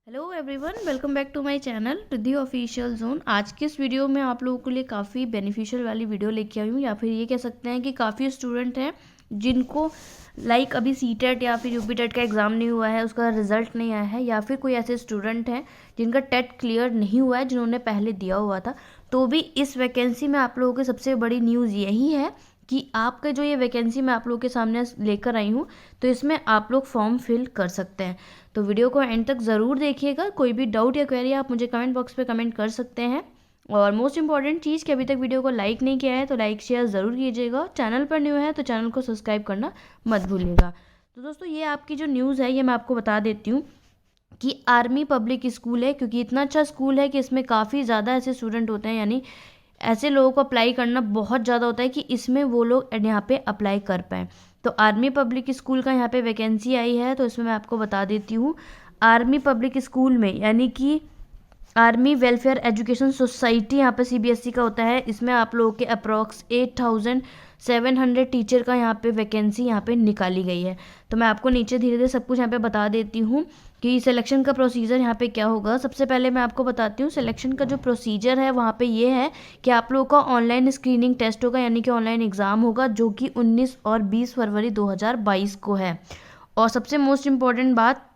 Hello everyone, welcome back to my channel Riddhi official zone. आज के इस वीडियो में आप लोगों के लिए काफ़ी बेनिफिशियल वाली वीडियो लेके आई हूँ, या फिर ये कह सकते हैं कि काफ़ी स्टूडेंट हैं जिनको अभी सीटेट या फिर यूपी टेट का एग्ज़ाम नहीं हुआ है, उसका रिजल्ट नहीं आया है, या फिर कोई ऐसे स्टूडेंट हैं जिनका टेट क्लियर नहीं हुआ है, जिन्होंने पहले दिया हुआ था। तो भी इस वैकेंसी में आप लोगों की सबसे बड़ी न्यूज़ यही है कि आपके जो ये वैकेंसी मैं आप लोगों के सामने लेकर आई हूँ, तो इसमें आप लोग फॉर्म फिल कर सकते हैं। तो वीडियो को एंड तक ज़रूर देखिएगा। कोई भी डाउट या क्वेरी आप मुझे कमेंट बॉक्स पे कमेंट कर सकते हैं। और मोस्ट इंपॉर्टेंट चीज़ कि अभी तक वीडियो को लाइक नहीं किया है तो लाइक शेयर ज़रूर कीजिएगा। चैनल पर न्यू है तो चैनल को सब्सक्राइब करना मत भूलिएगा। तो दोस्तों, ये आपकी जो न्यूज़ है ये मैं आपको बता देती हूँ कि आर्मी पब्लिक स्कूल है, क्योंकि इतना अच्छा स्कूल है कि इसमें काफ़ी ज़्यादा ऐसे स्टूडेंट होते हैं, यानी ऐसे लोगों को अप्लाई करना बहुत ज़्यादा होता है कि इसमें वो लोग यहाँ पे अप्लाई कर पाएँ। तो आर्मी पब्लिक स्कूल का यहाँ पे वैकेंसी आई है, तो इसमें मैं आपको बता देती हूँ। आर्मी पब्लिक स्कूल में, यानी कि आर्मी वेलफेयर एजुकेशन सोसाइटी यहाँ पे सीबीएसई का होता है, इसमें आप लोगों के अप्रॉक्स 8700 टीचर का यहाँ पे वैकेंसी यहाँ पे निकाली गई है। तो मैं आपको नीचे धीरे धीरे सब कुछ यहाँ पे बता देती हूँ कि सिलेक्शन का प्रोसीजर यहाँ पे क्या होगा। सबसे पहले मैं आपको बताती हूँ सिलेक्शन का जो प्रोसीजर है वहाँ पे ये है कि आप लोगों का ऑनलाइन स्क्रीनिंग टेस्ट होगा, यानी कि ऑनलाइन एग्ज़ाम होगा, जो कि 19 और 20 फरवरी 2022 को है। और सबसे मोस्ट इम्पॉर्टेंट बात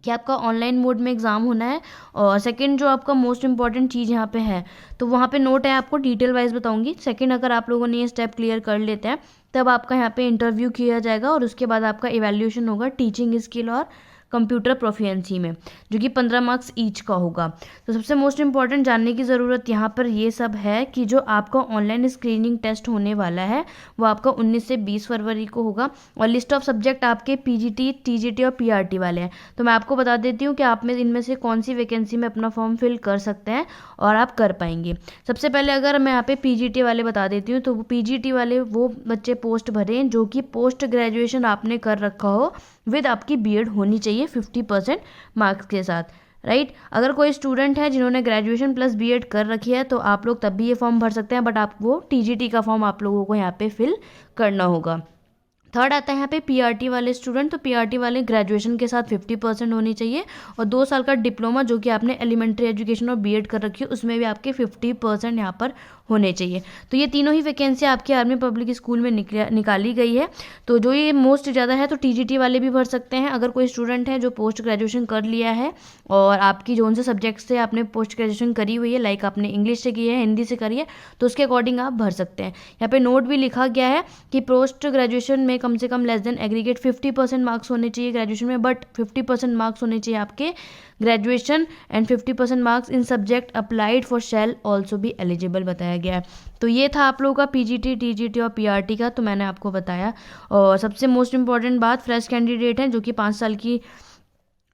कि आपका ऑनलाइन मोड में एग्ज़ाम होना है। और सेकंड जो आपका मोस्ट इंपॉर्टेंट चीज़ यहाँ पे है, तो वहाँ पे नोट है, आपको डिटेल वाइज बताऊंगी। सेकंड, अगर आप लोगों ने ये स्टेप क्लियर कर लेते हैं तब आपका यहाँ पे इंटरव्यू किया जाएगा और उसके बाद आपका इवैल्यूएशन होगा टीचिंग स्किल और कंप्यूटर प्रोफिशिएंसी में, जो कि 15 मार्क्स ईच का होगा। तो सबसे मोस्ट इंपॉर्टेंट जानने की ज़रूरत यहाँ पर ये सब है कि जो आपका ऑनलाइन स्क्रीनिंग टेस्ट होने वाला है वो आपका 19 से 20 फरवरी को होगा। और लिस्ट ऑफ सब्जेक्ट आपके पीजीटी, टीजीटी और पीआरटी वाले हैं। तो मैं आपको बता देती हूँ कि आप में इनमें से कौन सी वैकेंसी में अपना फॉर्म फिल कर सकते हैं और आप कर पाएंगे। सबसे पहले अगर मैं यहाँ पे पीजीटी वाले बता देती हूँ, तो पीजीटी वाले वो बच्चे पोस्ट भरें जो कि पोस्ट ग्रेजुएशन आपने कर रखा हो विद आपकी बीएड होनी चाहिए 50% मार्क्स के साथ, राइट। अगर कोई स्टूडेंट है जिन्होंने ग्रेजुएशन प्लस बीएड कर रखी है तो आप लोग तब भी ये फॉर्म भर सकते हैं, बट आप वो टीजीटी का फॉर्म आप लोगों को यहाँ पे फिल करना होगा। थर्ड आता है यहाँ पे पीआरटी वाले स्टूडेंट। तो पीआरटी वाले ग्रेजुएशन के साथ 50% होनी चाहिए और 2 साल का डिप्लोमा जो कि आपने एलिमेंट्री एजुकेशन और बीएड कर रखी है उसमें भी आपके 50% यहाँ पर होने चाहिए। तो ये तीनों ही वैकेंसी आपकी आर्मी पब्लिक स्कूल में निकाली गई है। तो जो ये मोस्ट ज़्यादा है तो टीजीटी वाले भी भर सकते हैं। अगर कोई स्टूडेंट है जो पोस्ट ग्रेजुएशन कर लिया है और आपकी जो उनसे सब्जेक्ट से आपने पोस्ट ग्रेजुएशन करी हुई है, लाइक आपने इंग्लिश से की है, हिंदी से करी है, तो उसके अकॉर्डिंग आप भर सकते हैं। यहाँ पे नोट भी लिखा गया है कि पोस्ट ग्रेजुएशन में कम से कम लेस देन एग्रीगेट 50% मार्क्स होने चाहिए ग्रेजुएशन में, बट 50% मार्क्स होने चाहिए आपके graduation and 50% marks in subject applied for shell also भी एलिजिबल बताया गया है। तो ये था आप लोगों का पीजीटी, टीजीटी और पीआरटी का, तो मैंने आपको बताया। और सबसे मोस्ट इंपॉर्टेंट बात, फ्रेश कैंडिडेट हैं जो कि 5 साल की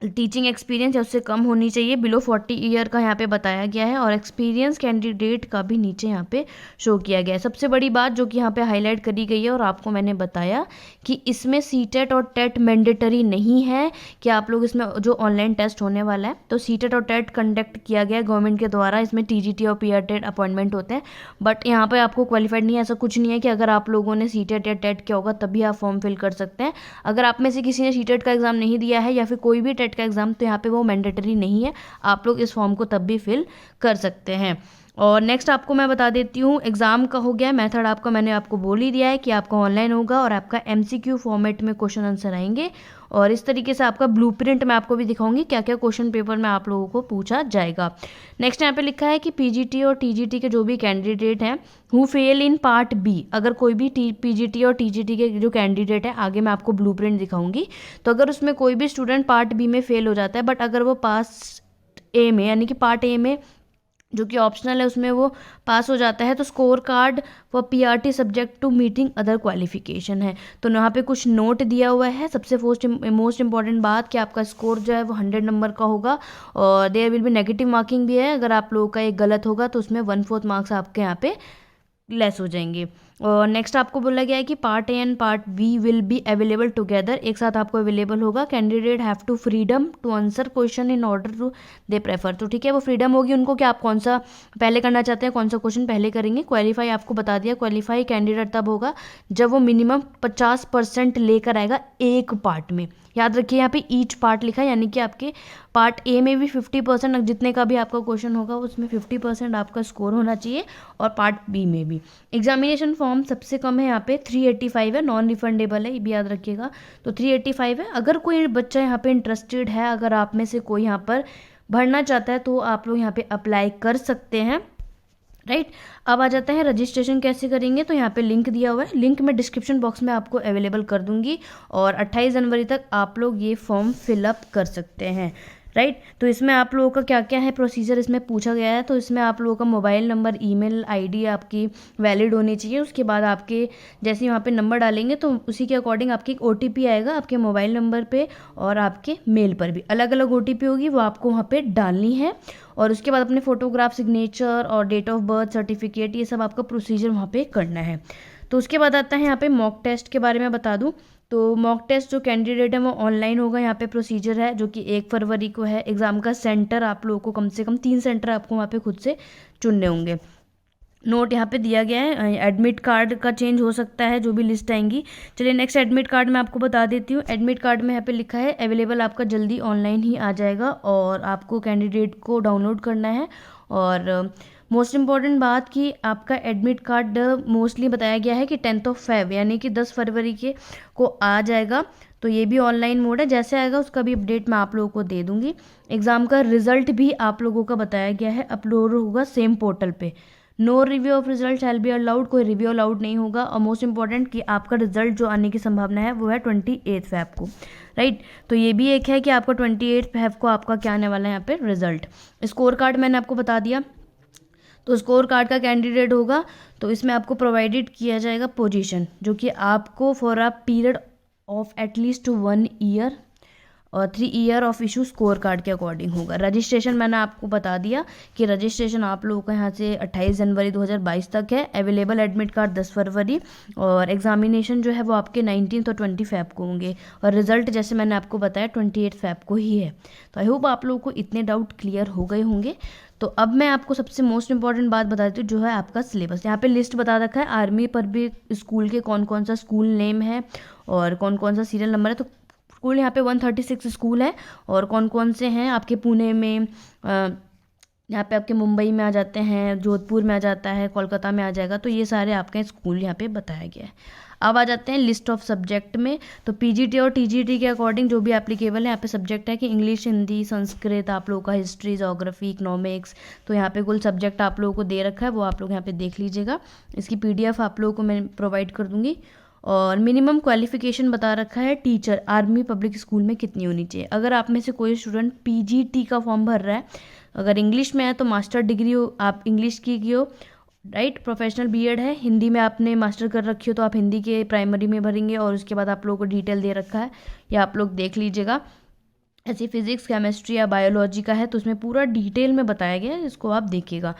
टीचिंग एक्सपीरियंस या उससे कम होनी चाहिए, बिलो 40 ईयर का यहाँ पे बताया गया है। और एक्सपीरियंस कैंडिडेट का भी नीचे यहाँ पे शो किया गया है। सबसे बड़ी बात जो कि यहाँ पे हाईलाइट करी गई है और आपको मैंने बताया कि इसमें सीटेट और टेट मैंडेटरी नहीं है कि आप लोग इसमें जो ऑनलाइन टेस्ट होने वाला है तो सीटेट और टेट कंडक्ट किया गया है गवर्नमेंट के द्वारा, इसमें टीजीटी और पीआरटी अपॉइंटमेंट होते हैं, बट यहाँ पर आपको क्वालिफाइड नहीं है, ऐसा कुछ नहीं है कि अगर आप लोगों ने सीटेट या टेट किया होगा तभी आप फॉर्म फिल कर सकते हैं। अगर आप में से किसी ने सीटेट का एग्जाम नहीं दिया है या फिर कोई भी टेट का एग्जाम, तो यहाँ पे वो मैंडेटरी नहीं है, आप लोग इस फॉर्म को तब भी फिल कर सकते हैं। और नेक्स्ट आपको मैं बता देती हूँ, एग्जाम का हो गया, मेथड आपका मैंने आपको बोल ही दिया है कि आपका ऑनलाइन होगा और आपका एमसीक्यू फॉर्मेट में क्वेश्चन आंसर आएंगे। और इस तरीके से आपका ब्लूप्रिंट मैं आपको भी दिखाऊंगी क्या क्या क्वेश्चन पेपर में आप लोगों को पूछा जाएगा। नेक्स्ट यहाँ पे लिखा है कि पीजीटी और टीजीटी के जो भी कैंडिडेट हैं who fail in part B, अगर कोई भी पीजीटी और टीजीटी के जो कैंडिडेट है, आगे मैं आपको ब्लूप्रिंट दिखाऊंगी, तो अगर उसमें कोई भी स्टूडेंट पार्ट बी में फेल हो जाता है, बट अगर वो पास ए में, यानी कि पार्ट ए में जो कि ऑप्शनल है उसमें वो पास हो जाता है, तो score card for PRT subject to meeting other qualification है। तो यहाँ पे कुछ नोट दिया हुआ है। सबसे मोस्ट इंपॉर्टेंट बात कि आपका स्कोर जो है वो 100 नंबर का होगा और there will be negative marking भी है। अगर आप लोगों का एक गलत होगा तो उसमें 1/4 मार्क्स आपके यहाँ पे लेस हो जाएंगे। और नेक्स्ट आपको बोला गया है कि part A and part B will be available together, एक साथ आपको अवेलेबल होगा। Candidate have to freedom to answer question in order to they prefer, तो ठीक है वो फ्रीडम होगी उनको कि आप कौन सा पहले करना चाहते हैं, कौन सा क्वेश्चन पहले करेंगे। क्वालिफाई आपको बता दिया, क्वालिफाई कैंडिडेट तब होगा जब वो मिनिमम 50% लेकर आएगा एक पार्ट में। याद रखिए यहाँ पे ईच पार्ट लिखा है, यानी कि आपके पार्ट ए में भी 50%, जितने का भी आपका क्वेश्चन होगा उसमें 50% आपका स्कोर होना चाहिए, और पार्ट बी में भी। एग्जामिनेशन फॉर्म सबसे कम है यहाँ पे 385 है, नॉन रिफंडेबल है, ये भी याद रखिएगा। तो 385 है। अगर कोई बच्चा यहाँ पे इंटरेस्टेड है, अगर आप में से कोई यहाँ पर भरना चाहता है तो आप लोग यहाँ पे अप्लाई कर सकते हैं, राइट। अब आ जाता है रजिस्ट्रेशन कैसे करेंगे, तो यहाँ पे लिंक दिया हुआ है, लिंक मैं डिस्क्रिप्शन बॉक्स में आपको अवेलेबल कर दूंगी, और 28 जनवरी तक आप लोग ये फॉर्म फिलअप कर सकते हैं, राइट। तो इसमें आप लोगों का क्या क्या है प्रोसीजर इसमें पूछा गया है। तो इसमें आप लोगों का मोबाइल नंबर, ईमेल आईडी आपकी वैलिड होनी चाहिए। उसके बाद आपके जैसे वहाँ पे नंबर डालेंगे तो उसी के अकॉर्डिंग आपकी एक OTP आएगा आपके मोबाइल नंबर पे, और आपके मेल पर भी अलग अलग OTP होगी, वो आपको वहाँ पे डालनी है। और उसके बाद अपने फोटोग्राफ, सिग्नेचर और डेट ऑफ बर्थ सर्टिफिकेट, ये सब आपका प्रोसीजर वहाँ पे करना है। तो उसके बाद आता है यहाँ पे मॉक टेस्ट के बारे में बता दूँ। तो मॉक टेस्ट जो कैंडिडेट है वो ऑनलाइन होगा। यहाँ पे प्रोसीजर है जो कि 1 फरवरी को है। एग्ज़ाम का सेंटर आप लोगों को कम से कम 3 सेंटर आपको वहाँ पे खुद से चुनने होंगे। नोट यहाँ पे दिया गया है, एडमिट कार्ड का चेंज हो सकता है जो भी लिस्ट आएंगी। चलिए नेक्स्ट एडमिट कार्ड मैं आपको बता देती हूँ। एडमिट कार्ड में यहाँ पे लिखा है अवेलेबल, आपका जल्दी ऑनलाइन ही आ जाएगा, और आपको कैंडिडेट को डाउनलोड करना है। और मोस्ट इम्पॉर्टेंट बात कि आपका एडमिट कार्ड मोस्टली बताया गया है कि 10 फेब यानी कि 10 फरवरी के को आ जाएगा। तो ये भी ऑनलाइन मोड है, जैसे आएगा उसका भी अपडेट मैं आप लोगों को दे दूंगी। एग्ज़ाम का रिजल्ट भी आप लोगों का बताया गया है, अपलोड होगा सेम पोर्टल पे। No review of result shall be allowed, कोई रिव्यू अलाउड नहीं होगा। और मोस्ट इंपॉर्टेंट कि आपका रिजल्ट जो आने की संभावना है वो है 28 फेब को, राइट। तो ये भी एक है कि आपका 28 फेब को आपका क्या आने वाला है यहाँ पे रिजल्ट। स्कोर कार्ड मैंने आपको बता दिया। तो स्कोर कार्ड का कैंडिडेट होगा तो इसमें आपको प्रोवाइडेड किया जाएगा पोजीशन, जो कि आपको for a period of at least 1 year और 3 year of issue score card के अकॉर्डिंग होगा। रजिस्ट्रेशन मैंने आपको बता दिया कि रजिस्ट्रेशन आप लोगों का यहाँ से 28 जनवरी 2022 तक है। अवेलेबल एडमिट कार्ड 10 फरवरी, और एग्जामिनेशन जो है वो आपके 19 और 20 फेब को होंगे, और रिजल्ट जैसे मैंने आपको बताया 28 फेब को ही है। तो आई होप आप लोगों को इतने डाउट क्लियर हो गए होंगे। तो अब मैं आपको सबसे मोस्ट इंपॉर्टेंट बात बता देती हूँ, जो है आपका सिलेबस। यहाँ पे लिस्ट बता रखा है आर्मी पर भी स्कूल के कौन कौन सा स्कूल नेम है और कौन कौन सा सीरियल नंबर है। तो स्कूल यहाँ पे 136 स्कूल है, और कौन कौन से हैं आपके पुणे में, यहाँ पे आपके मुंबई में आ जाते हैं, जोधपुर में आ जाता है, कोलकाता में आ जाएगा। तो ये सारे आपके स्कूल यहाँ पे बताया गया है। अब आ जाते हैं लिस्ट ऑफ सब्जेक्ट में। तो PGT और TGT के अकॉर्डिंग जो भी एप्लीकेबल है, यहाँ पे सब्जेक्ट है कि इंग्लिश, हिंदी, संस्कृत, आप लोगों का हिस्ट्री, जोग्राफी, इकोनॉमिक्स। तो यहाँ पे कुल सब्जेक्ट आप लोगों को दे रखा है, वो आप लोग यहाँ पे देख लीजिएगा। इसकी PDF आप लोगों को मैं प्रोवाइड कर दूँगी। और मिनिमम क्वालिफिकेशन बता रखा है टीचर आर्मी पब्लिक स्कूल में कितनी होनी चाहिए। अगर आप में से कोई स्टूडेंट PGT का फॉर्म भर रहा है, अगर इंग्लिश में है तो मास्टर डिग्री हो, आप इंग्लिश की हो, राइट। प्रोफेशनल BEd है, हिंदी में आपने मास्टर कर रखी हो तो आप हिंदी के प्राइमरी में भरेंगे, और उसके बाद आप लोगों को डिटेल दे रखा है, या आप लोग देख लीजिएगा। ऐसे फिजिक्स, केमिस्ट्री या बायोलॉजी का है तो उसमें पूरा डिटेल में बताया गया है, इसको आप देखिएगा।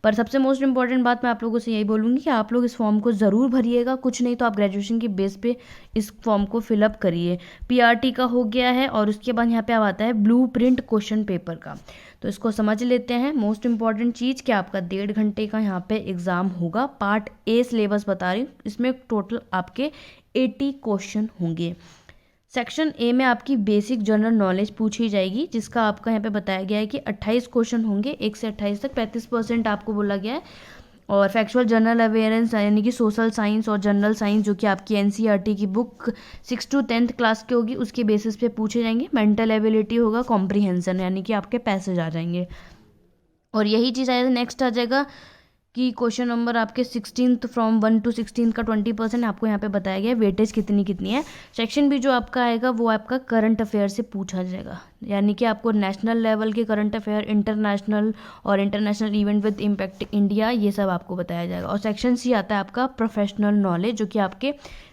पर सबसे मोस्ट इंपॉर्टेंट बात मैं आप लोगों से यही बोलूँगी कि आप लोग इस फॉर्म को ज़रूर भरिएगा, कुछ नहीं तो आप ग्रेजुएशन की बेस पे इस फॉर्म को फिलअप करिए। PRT का हो गया है, और उसके बाद यहाँ पे अब आता है ब्लूप्रिंट क्वेश्चन पेपर का। तो इसको समझ लेते हैं। मोस्ट इंपॉर्टेंट चीज़ कि आपका 1.5 घंटे का यहाँ पे एग्ज़ाम होगा। पार्ट A सिलेबस बता रही हूँ, इसमें टोटल आपके 80 क्वेश्चन होंगे। सेक्शन A में आपकी बेसिक जनरल नॉलेज पूछी जाएगी, जिसका आपका यहाँ पे बताया गया है कि 28 क्वेश्चन होंगे, 1 से 28 तक, 35% आपको बोला गया है। और फैक्चुअल जनरल अवेयरेंस यानी कि सोशल साइंस और जनरल साइंस, जो कि आपकी NCERT की बुक 6 to 10th क्लास की होगी, उसके बेसिस पे पूछे जाएंगे। मेंटल एबिलिटी होगा, कॉम्प्रीहेंशन यानी कि आपके पैसेज आ जाएंगे। और यही चीज़ आएगा नेक्स्ट आ जाएगा कि क्वेश्चन नंबर आपके 16th फ्रॉम 1 to 16 का 20% आपको यहाँ पे बताया गया है, वेटेज कितनी है। सेक्शन भी जो आपका आएगा वो आपका करंट अफेयर से पूछा जाएगा, यानी कि आपको नेशनल लेवल के करंट अफेयर, इंटरनेशनल और international event with impact India, ये सब आपको बताया जाएगा। और सेक्शन C आता है आपका प्रोफेशनल नॉलेज, जो कि आपके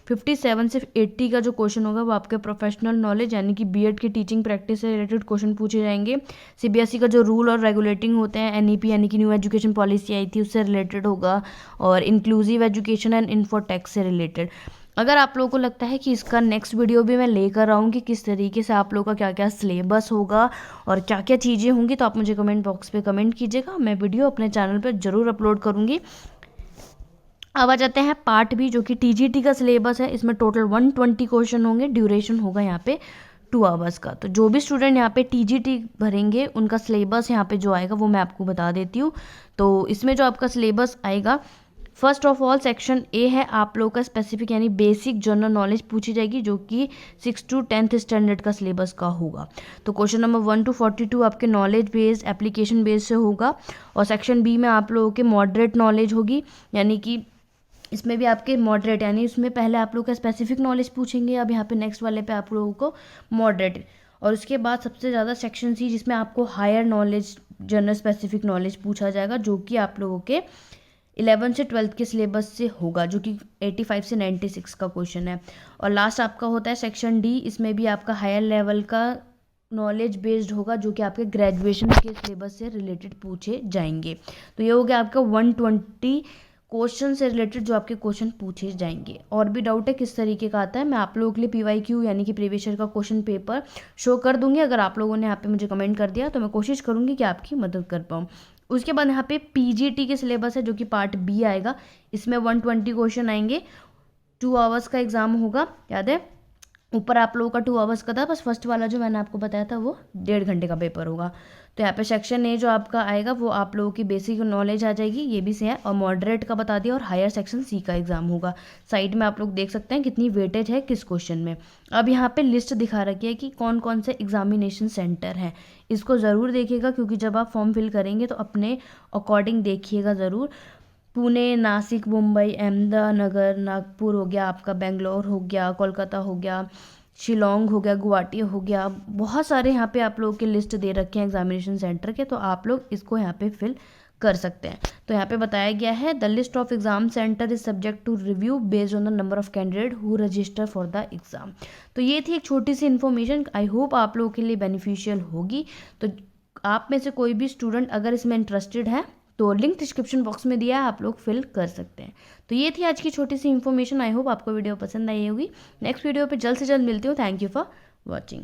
57 से 80 का जो क्वेश्चन होगा वो आपके प्रोफेशनल नॉलेज यानी कि बीएड की टीचिंग प्रैक्टिस से रिलेटेड क्वेश्चन पूछे जाएंगे। सीबीएसई का जो रूल और रेगुलेटिंग होते हैं, एनईपी यानी कि न्यू एजुकेशन पॉलिसी आई थी उससे रिलेटेड होगा, और इंक्लूसिव एजुकेशन एंड इन्फोटेक्स से रिलेटेड। अगर आप लोगों को लगता है कि इसका नेक्स्ट वीडियो भी मैं लेकर आऊँगी, किस तरीके से आप लोगों का क्या क्या सिलेबस होगा और क्या क्या चीज़ें होंगी, तो आप मुझे कमेंट बॉक्स पे कमेंट कीजिएगा। मैं वीडियो अपने चैनल पे ज़रूर अपलोड करूँगी। अब आ जाते हैं पार्ट बी, जो कि टीजीटी का सिलेबस है। इसमें टोटल 120 क्वेश्चन होंगे, ड्यूरेशन होगा यहाँ पे 2 आवर्स का। तो जो भी स्टूडेंट यहाँ पे टीजीटी भरेंगे उनका सिलेबस यहाँ पे जो आएगा वो मैं आपको बता देती हूँ। तो इसमें जो आपका सिलेबस आएगा, first of all section A है आप लोग का स्पेसिफिक यानी बेसिक जनरल नॉलेज पूछी जाएगी, जो कि 6 to 10th स्टैंडर्ड का सिलेबस का होगा। तो क्वेश्चन नंबर 1 to 42 आपके नॉलेज बेस्ड एप्लीकेशन बेस्ड से होगा। और सेक्शन बी में आप लोगों के मॉडरेट नॉलेज होगी, यानी कि इसमें भी आपके मॉडरेट यानी इसमें पहले आप लोग का स्पेसिफिक नॉलेज पूछेंगे, अब यहाँ पे नेक्स्ट वाले पे आप लोगों को मॉडरेट। और उसके बाद सबसे ज़्यादा सेक्शन सी, जिसमें आपको higher knowledge general specific knowledge पूछा जाएगा, जो कि आप लोगों के 11 से 12th के सिलेबस से होगा, जो कि 85 से 96 का क्वेश्चन है। और लास्ट आपका होता है सेक्शन डी, इसमें भी आपका हायर लेवल का नॉलेज बेस्ड होगा, जो कि आपके ग्रेजुएशन के सिलेबस से रिलेटेड पूछे जाएंगे। तो ये हो गया आपका 120 क्वेश्चन से रिलेटेड जो आपके क्वेश्चन पूछे जाएंगे। और भी डाउट है किस तरीके का आता है, मैं आप लोगों के लिए PYQ यानी कि प्रीवियस ईयर का क्वेश्चन पेपर शो कर दूंगी। अगर आप लोगों ने यहाँ पे मुझे कमेंट कर दिया तो मैं कोशिश करूँगी कि आपकी मदद कर पाऊँ। उसके बाद यहाँ पे PGT के सिलेबस है, जो कि पार्ट बी आएगा। इसमें 120 क्वेश्चन आएंगे, 2 आवर्स का एग्जाम होगा, याद है ऊपर आप लोगों का 2 आवर्स का था, बस फर्स्ट वाला जो मैंने आपको बताया था वो 1.5 घंटे का पेपर होगा। तो यहाँ पे सेक्शन ए जो आपका आएगा वो आप लोगों की बेसिक नॉलेज आ जाएगी, ये भी से है, और मॉडरेट का बता दिया, और हायर सेक्शन सी का एग्जाम होगा। साइड में आप लोग देख सकते हैं कितनी वेटेज है किस क्वेश्चन में। अब यहाँ पे लिस्ट दिखा रखी है कि कौन कौन से एग्जामिनेशन सेंटर हैं, इसको ज़रूर देखिएगा, क्योंकि जब आप फॉर्म फिल करेंगे तो अपने अकॉर्डिंग देखिएगा ज़रूर। पुणे, नासिक, मुंबई, अहमदानगर, नागपुर हो गया आपका, बेंगलोर हो गया, कोलकाता हो गया, शिलोंग हो गया, गुवाहाटी हो गया, बहुत सारे यहाँ पे आप लोगों के लिस्ट दे रखे हैं एग्जामिनेशन सेंटर के, तो आप लोग इसको यहाँ पे फिल कर सकते हैं। तो यहाँ पे बताया गया है the list of exam center is subject to review based on the number of candidate who register for the exam. तो ये थी एक छोटी सी इन्फॉर्मेशन, आई होप आप लोगों के लिए बेनिफिशियल होगी। तो आप में से कोई भी स्टूडेंट अगर इसमें इंटरेस्टेड है तो लिंक डिस्क्रिप्शन बॉक्स में दिया है, आप लोग फिल कर सकते हैं। तो ये थी आज की छोटी सी इन्फॉर्मेशन, आई होप आपको वीडियो पसंद आई होगी। नेक्स्ट वीडियो पे जल्द से जल्द मिलती हूँ। Thank you for watching.